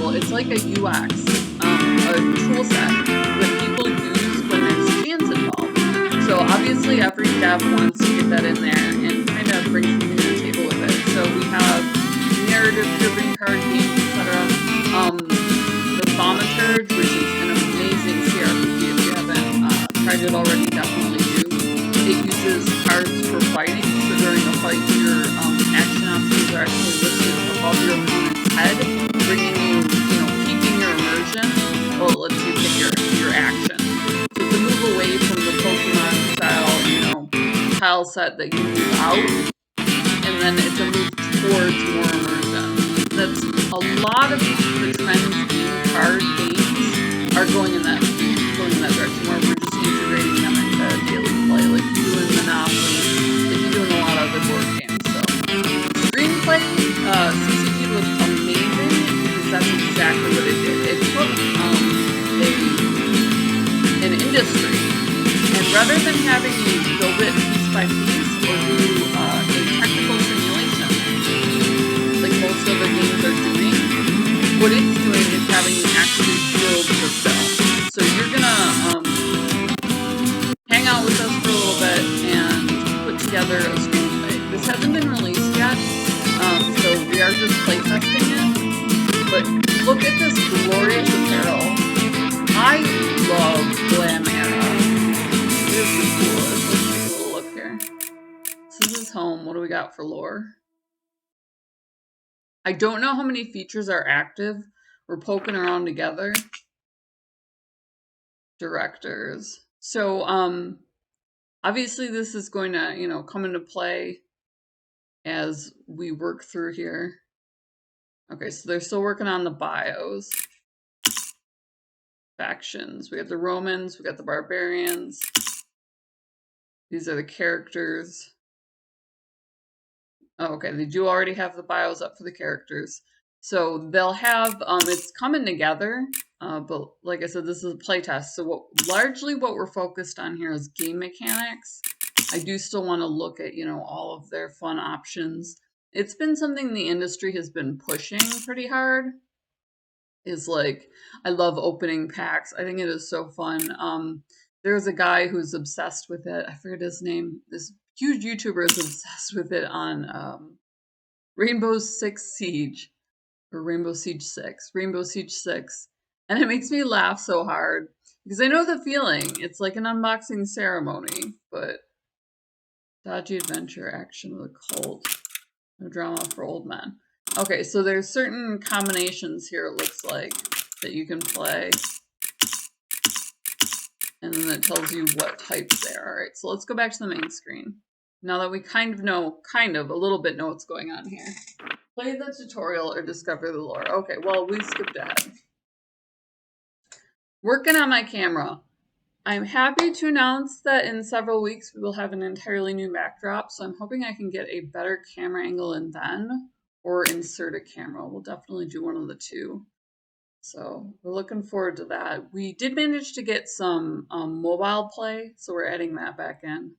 table. It's like a UX, a tool set that people use when there's scans involved. So obviously every dev wants to get that in there and kind of bring something to the table with it. So we have narrative-driven card games, etc. The Thaumaturge, which is an amazing CRPG. If you haven't tried it already, definitely do. It uses cards for fighting, so during a fight, your action options are actually listed above your opponent's head, bringing you, keeping your immersion. Well, it lets you pick your action. So to move away from the Pokemon style, tile set that you move out, and then it's a move towards more immersion. That's a lot of the trends in card games are going in that direction, where we're just integrating them into daily play, like you do in Monopoly, like you do in a lot of other board games. So Screenplay CCG looks amazing because that's exactly what it did. It took an industry, and rather than having you build it piece by piece or do a technical simulation, like most other games are doing, what it's doing is having you actually build the film. So you're gonna hang out with us for a little bit and put together a screenplay. This hasn't been released yet, so we are just playtesting it. But look at this glorious apparel. I love glam era. This is cool. Let's take a little look here. This is his home. What do we got for lore? I don't know how many features are active. We're poking around together. Directors. So, obviously this is going to, come into play as we work through here. Okay, so they're still working on the bios. Factions. We got the Romans, we got the barbarians. These are the characters. Oh, okay, they do already have the bios up for the characters. So they'll have, it's coming together, but like I said, this is a playtest. So largely what we're focused on here is game mechanics. I do still want to look at, all of their fun options. It's been something the industry has been pushing pretty hard. Is like, I love opening packs. I think it is so fun. There's a guy who's obsessed with it. I forget his name. This huge YouTuber is obsessed with it on Rainbow Six Siege. Or Rainbow Siege 6. Rainbow Siege 6. And it makes me laugh so hard. Because I know the feeling. It's like an unboxing ceremony. But dodgy adventure, action with a cult. No drama for old men. Okay, so there's certain combinations here, it looks like, that you can play. And then it tells you what types they are. Alright, so let's go back to the main screen. Now that we a little bit know what's going on here. Play the tutorial or discover the lore. Okay, well, we skipped ahead. Working on my camera. I'm happy to announce that in several weeks we will have an entirely new backdrop, so I'm hoping I can get a better camera angle in then, or insert a camera. We'll definitely do one of the two. So we're looking forward to that. We did manage to get some mobile play, so we're adding that back in.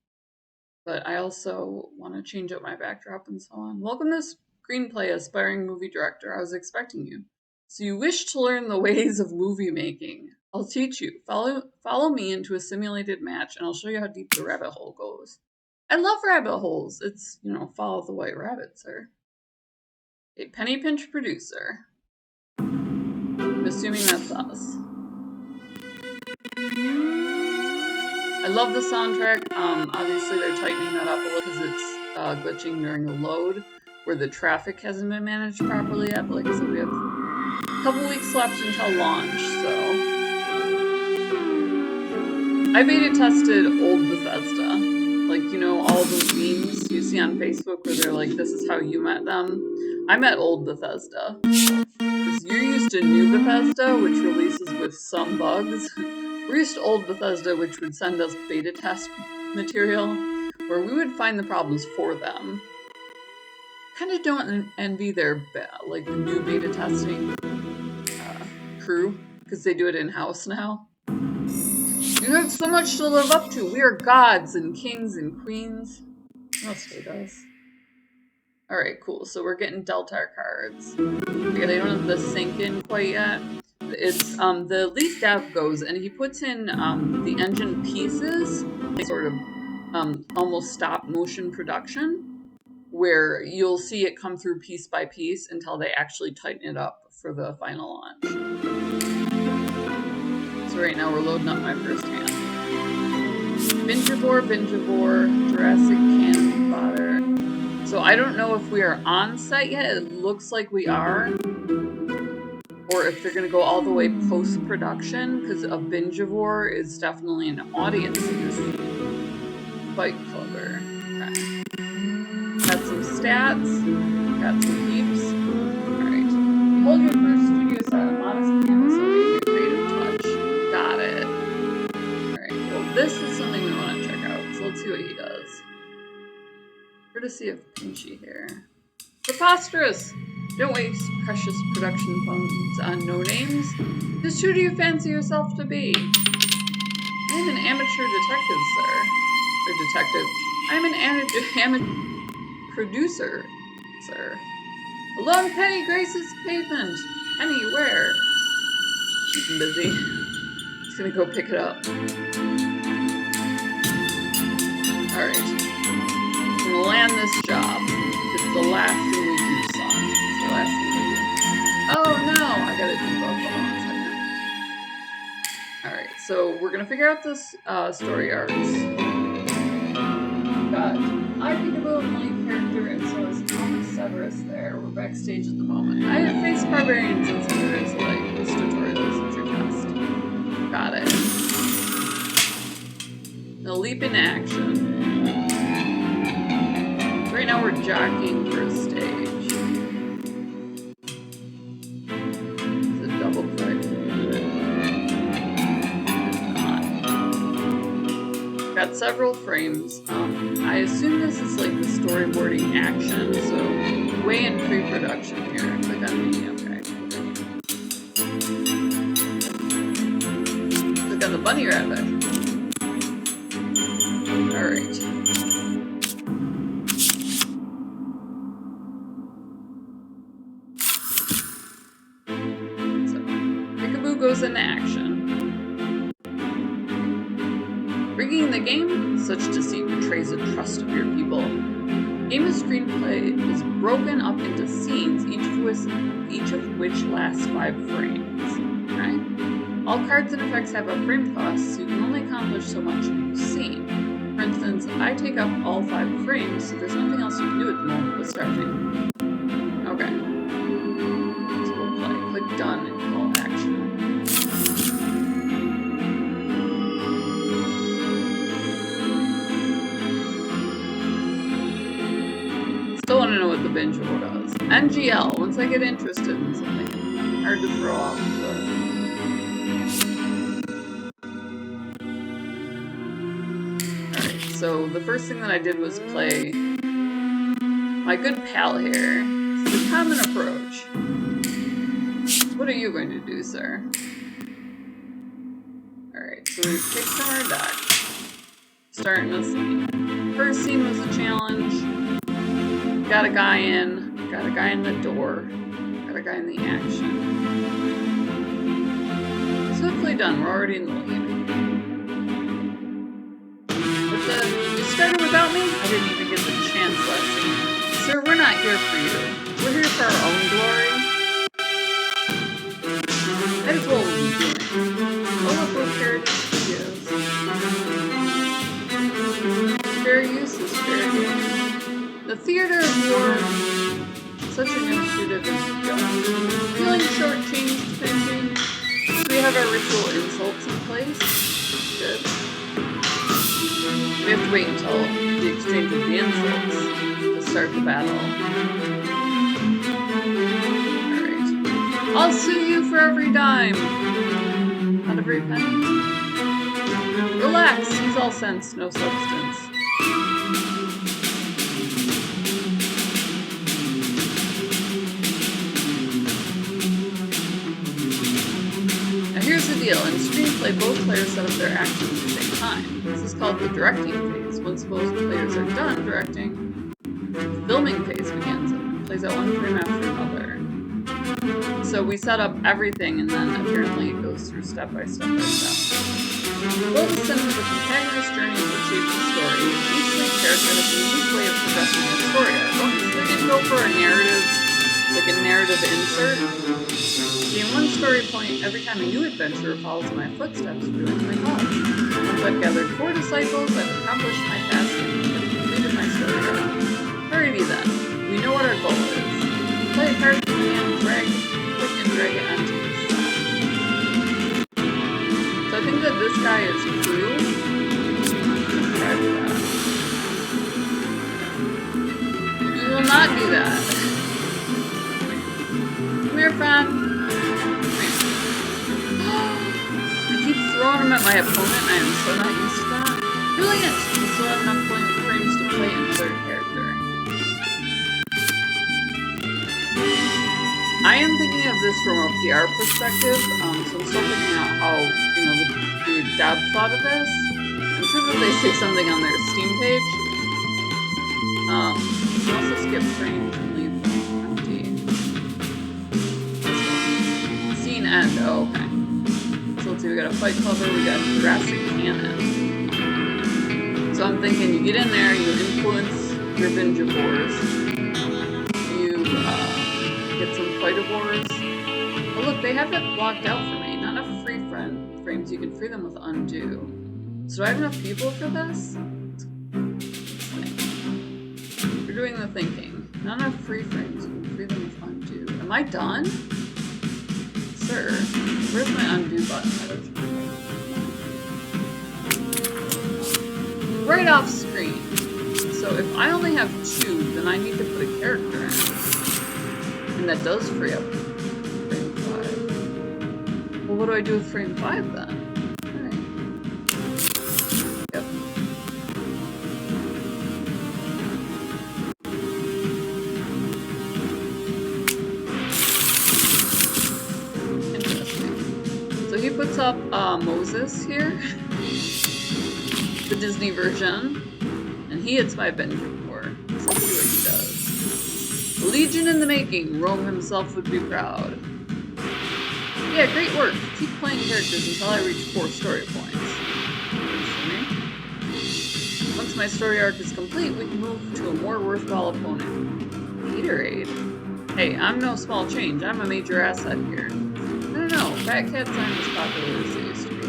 But I also want to change up my backdrop and so on. Welcome to Screenplay, aspiring movie director. I was expecting you. So you wish to learn the ways of movie making. I'll teach you. Follow me into a simulated match, and I'll show you how deep the rabbit hole goes. I love rabbit holes. It's, follow the white rabbit, sir. A penny pinch producer. I'm assuming that's us. I love the soundtrack. Obviously they're tightening that up a little because it's glitching during the load where the traffic hasn't been managed properly yet. But like I said, we have a couple weeks left until launch, so. I beta tested old Bethesda. Like, all those memes you see on Facebook where they're like, this is how you met them. I met old Bethesda. Because you're used to new Bethesda, which releases with some bugs. We're used to old Bethesda, which would send us beta test material, where we would find the problems for them. Kind of don't envy their, the new beta testing crew, because they do it in-house now. You have so much to live up to. We are gods and kings and queens. What else does? Alright, cool. So we're getting dealt our cards. Okay, they don't have the sync in quite yet. It's, the lead dev goes and he puts in, the engine pieces, sort of, almost stop motion production, where you'll see it come through piece by piece until they actually tighten it up for the final launch. So right now we're loading up my first hand. Bingivore, Jurassic Cannon Fodder. So I don't know if we are on set yet. It looks like we are. Or if they're going to go all the way post-production, because a Bingivore is definitely an audience in this Fight Clubber. Okay. Got some stats. Got some peeps. Alright. Hold your first studio set, a modest canvas away your creative touch. Got it. Alright, well this is something we want to check out, so let's see what he does. Courtesy of Pinchy here. Preposterous! Don't waste precious production funds on no-names. Just who do you fancy yourself to be? I am an amateur detective, sir. Or detective. I am an amateur producer, sir. A lone penny graces pavement. Penny, where? She's busy. Just gonna go pick it up. Alright. I'm gonna land this job. It's the last thing we do, son. It's the last thing we do. Oh no! I gotta debug. Hold on a second. Alright, so we're gonna figure out this story arcs. Got I Peekaboo, the lead character, and so is Thomas Severus there. We're backstage at the moment. I have faced barbarians and senators alike. This tutorial is your test. Got it. The leap in action. Right now we're jockeying for a stage. Is it double click? Got several frames. I assume this is like the storyboarding action, so way in pre-production here. Click on me, okay. Click on the bunny rabbit. Alright. So, Peekaboo goes into action. Rigging the game, such deceit betrays the trust of your people. Game of Screenplay is broken up into scenes, each of which lasts 5 frames. Right? All cards and effects have a frame cost, so you can only accomplish so much in each scene. For instance, I take up all 5 frames, so there's nothing else you can do at the moment but starting. Okay. So we'll play. Click done and call action. Still want to know what the Bingivore does. NGL, once I get interested in something, hard to throw off Alright, so the first thing that I did was play my good pal here. It's the common approach. What are you going to do, sir? Alright, so we've picked from our deck. Starting the scene. First scene was a challenge. Got a guy in, got a guy in the door, got a guy in the action. Swiftly done, we're already in the lead. But you started without me? I didn't even get the chance last scene. Sir, we're not here for you. We're here for our own glory. That is what we'll be doing. Overflow Heritage Studios. Fair use is fair game. The theater of war, such an initiative is going. Feeling shortchanged, Pinchy? Do we have our ritual insults in place? Good. We have to wait until the exchange of the insults to start the battle. Alright. I'll sue you for every dime. Not every penny. Relax, he's all sense, no substance. Here's the deal. In Screenplay, both players set up their actions at the same time. This is called the directing phase. Once both players are done directing, the filming filming phase begins and plays out one frame after another. So we set up everything, and then apparently it goes through step by step by step. Build a scene with a protagonist journey that shapes the story. Each lead character has a unique way of progressing their story arc. Oh, so we can go for a narrative, like a narrative insert. Gain one story point every time a new adventurer follows my footsteps through my cause. Once I've gathered 4 disciples, I've accomplished my task and completed my story arc. Alrighty then, we know what our goal is. Play a card in the hand, click and drag it onto your set. So I think that this guy is crew. Let's try that. We will not do that. Come here, friend. I keep throwing them at my opponent, and I am so not used to that. Brilliant! We still have enough frames to play another character. I am thinking of this from a PR perspective, so I'm still figuring out how, you know, the dev thought of this. I'm sure that they say something on their Steam page. You can also skip frames and leave empty. Scene end, oh, okay. So let's see, we got a fight clubber, we got Jurassic Cannon. So I'm thinking you get in there, you influence your Vengivores. Get some fight-avores. Oh look, they have it blocked out for me. Not enough free frames. You can free them with undo. So do I have enough people for this? You're doing the thinking. Not enough free frames. You can free them with undo. Am I done? Sir, where's my undo button? Right off screen. So if I only have 2, then I need to put a character in. And that does free up frame 5. Well, what do I do with frame 5 then? Alright. Yep. Interesting. So he puts up Moses here. The Disney version. And he hits my Vengivore. So let's see what he does. Legion in the making. Rome himself would be proud. Yeah, great work. Keep playing characters until I reach 4 story points. Once my story arc is complete, we can move to a more worthwhile opponent. Gatorade? Hey, I'm no small change. I'm a major asset here. No. Fat cats aren't as popular as they used to be.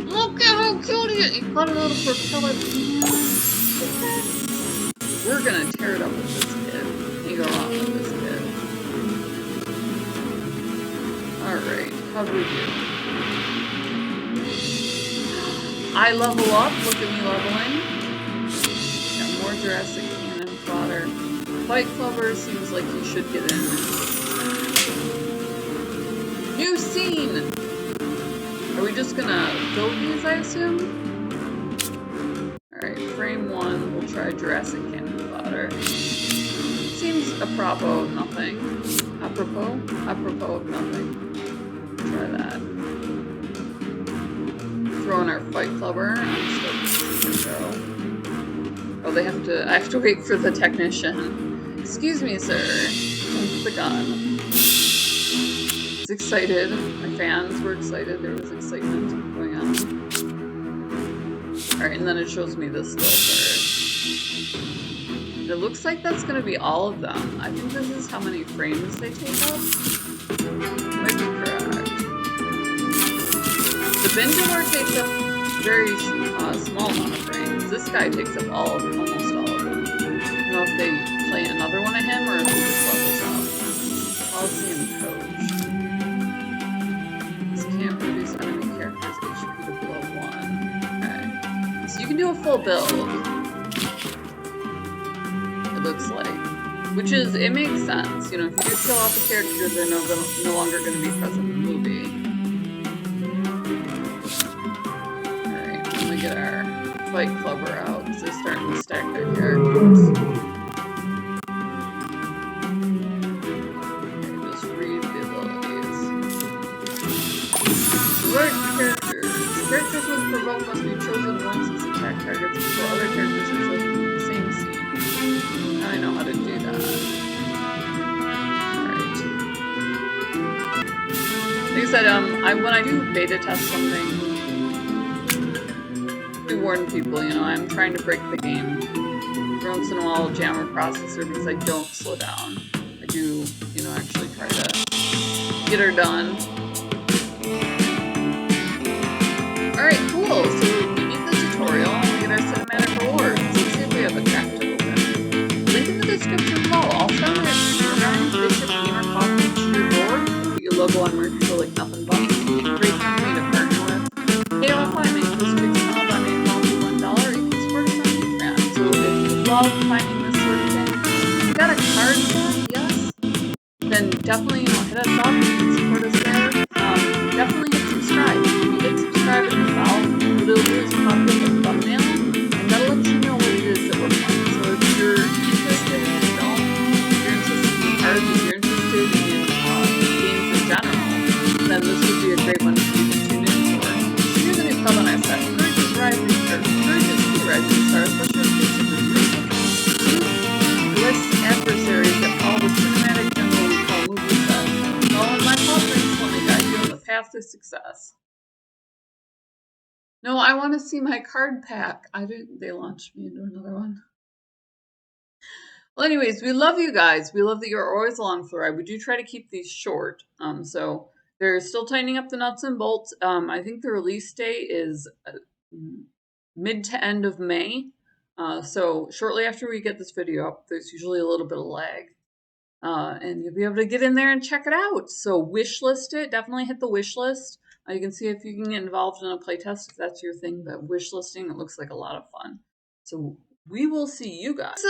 Look at how cute he is! He caught a little propeller. We're gonna tear it up with this kid. You go wrong with this kid. Alright, how do we do? I level up, look at me leveling. Got more Jurassic Cannon fodder. Fight Clubber seems like he should get in. New scene! Are we just gonna build these, I assume? Alright, frame 1, we'll try Jurassic Cannon fodder. Seems apropos of nothing. Apropos of nothing. Try that. Throw in our fight clubber. I'm still go. Oh, I have to wait for the technician. Excuse me, sir. Where's the gun? It's excited. My fans were excited. There was excitement going on. Alright, and then it shows me the skill first. It looks like that's going to be all of them. I think this is how many frames they take up. Might be correct. The Vengivore takes up very small amount of frames. This guy takes up almost all of them. I don't know if they play another one of him or if he just levels up. Policy and coach. This can't reduce enemy characters' HP to below 1. Okay. So you can do a full build. Looks like, which is, it makes sense, you know, if you do kill off a character, they're no longer going to be present in the movie. Alright, let me get our fight clubber out, because they're starting to stack their characters. Okay, just read the abilities. Select characters. Characters with provoke must be chosen once as attack targets before other characters are chosen from the same said, when I do beta test something, to warn people, you know, I'm trying to break the game. Every once in a while, I'll jam a processor because I don't slow down. I do, you know, actually try to get her done. Alright, cool. So we beat the tutorial and we get our cinematic rewards. Let's see if we have a track to open. Link in the description below. Also, we have Gamer Garden, Bishop, Gamer Coffee, Cheer Door. Put your logo on merch for like nothing but. Great company to partner with. Halo 5 makes this tricks and all by making $1. You can support us on Patreon. So if you love finding this sort of thing, if you got a card set, yes, then definitely, you know, hit us up. You can support us there. Definitely hit subscribe. If you hit subscribe in the bell, what it'll do is pop up a thumbnail, and that'll let you know what it is that we're playing. So if you're interested in film, if you're interested in cards, if you're interested in games in general, then this would be a great one for you to tune in for. So here's a new comment I said. Courage is rising, or courage is the rising star, especially in cases of ruthless adversaries that follow the cinematic and what we call movie set. Follow my falterings, let me guide you on the path to success. No, I want to see my card pack. They launched me into another one. Well, anyways, we love you guys. We love that you're always along for the ride. We do try to keep these short. So they're still tightening up the nuts and bolts. I think the release date is mid to end of May. So shortly after we get this video up, there's usually a little bit of lag. And you'll be able to get in there and check it out. So wish list it. Definitely hit the wish list. You can see if you can get involved in a playtest if that's your thing. But wish listing, it looks like a lot of fun. So we will see you guys.